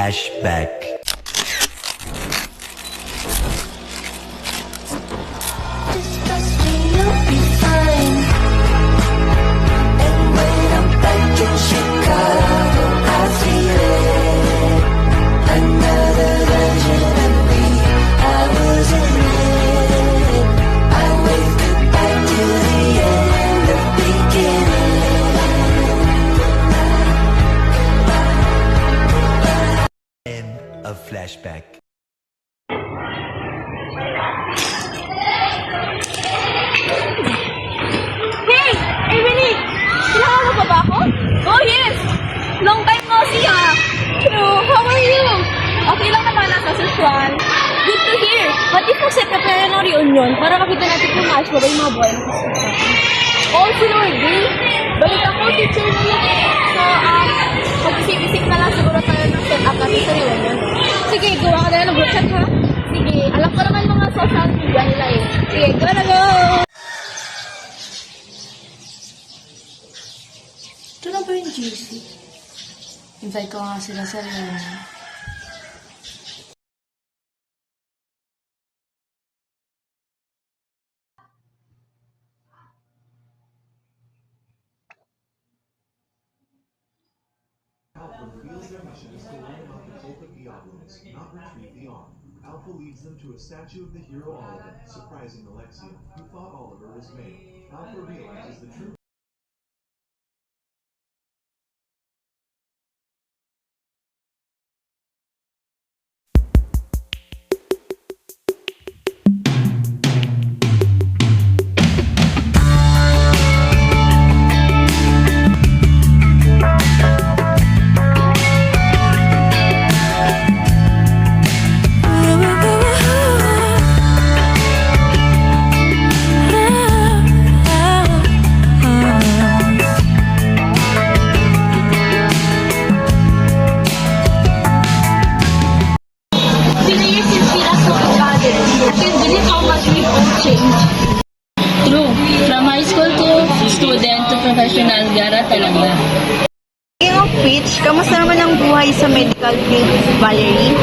flashback. Just trust me, you'll be fine. And when I'm back in Chicago, I feel it. Another version of me, I wasn't it. I wave goodbye to the end of beginning. End of flashback. Hey! Emily! Kailangan mo pa ba ako? Oh, yes! Long time no see, ah! True, how are you? Okay lang naman nasa saswan. Good to hear. Ba't di mo set up na ng reunion para makita natin kung match mo ba yung mga buhay na kasama? Oh, si Lordy! Balik ako, teacher mo yan eh. So, mag-isip-isip na lang siguro tayo ng set up natin sa reunion. Sige, gawa ka na lang ng group chat, ha? Sige, alam ko naman mga social media nila eh. Sige, go na go! Ito na ba yung JC? Invite ko nga sila sa reunion. Alpha reveals their mission is to learn about the cult of the Obelisks, not retrieve the Ark. Alpha leads them to a statue of the hero Oliver, surprising Alexia, who thought Oliver was male. Alpha realizes the truth. True. From high school to student to professional, gara talaga. King of Pitch, kamusta naman ang buhay sa medical field, Valerie?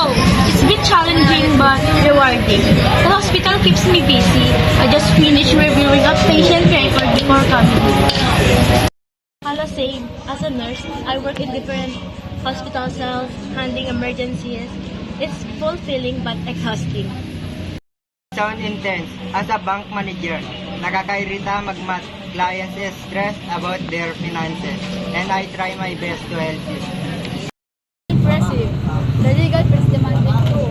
Oh, it's been challenging but rewarding. The hospital keeps me busy. I just finished reviewing a patient record before coming here. Hello, same. As a nurse, I work in different hospital cells, handling emergencies. It's fulfilling but exhausting. Sound intense. As a bank manager, nakakairita mag-mat. Clients is stressed about their finances, and I try my best to help you. Impressive. The legal is demanding too.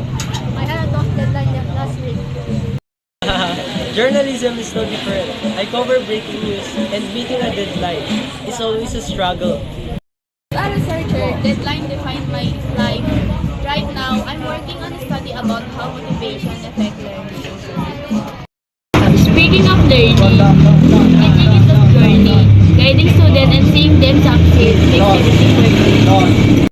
I had a tough deadline last week. Journalism is no different. I cover breaking news, and meeting a deadline is always a struggle. As a researcher, deadline defined my life. Right now, I'm working on a study about how motivation affects learning. Speaking of learning, I think it's a journey. Guiding students and seeing them succeed makes everything worth it.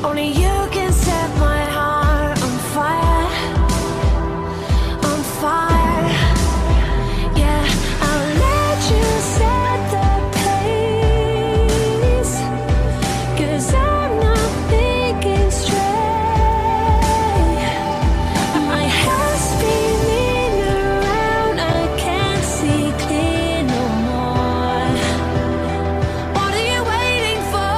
Only you can set my heart on fire, on fire. Yeah, I'll let you set the pace, 'cause I'm not thinking straight. My head's spinning around, I can't see clear no more. What are you waiting for?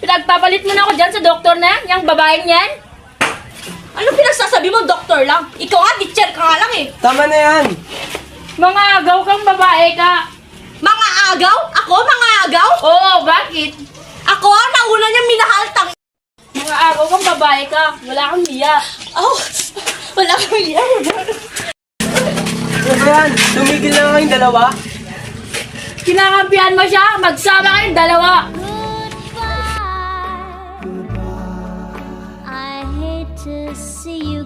Pinagpapalit mo na ako dyan sa doktor na yan, yung babaeng yan. Ano pinagsasabi mo, doktor lang? Ikaw nga, teacher ka nga lang eh. Tama na yan! Mga agaw kang babae ka. Mga agaw? Ako, mga agaw? Oo, bakit? Ako, nauna niya minahal tang... Mga agaw kang babae ka. Wala kang niya. Oh, wala kang yan. Ano ba yan? Tumigil na kayong dalawa? Kinakampihan mo siya, magsama kayong dalawa. I hate to see you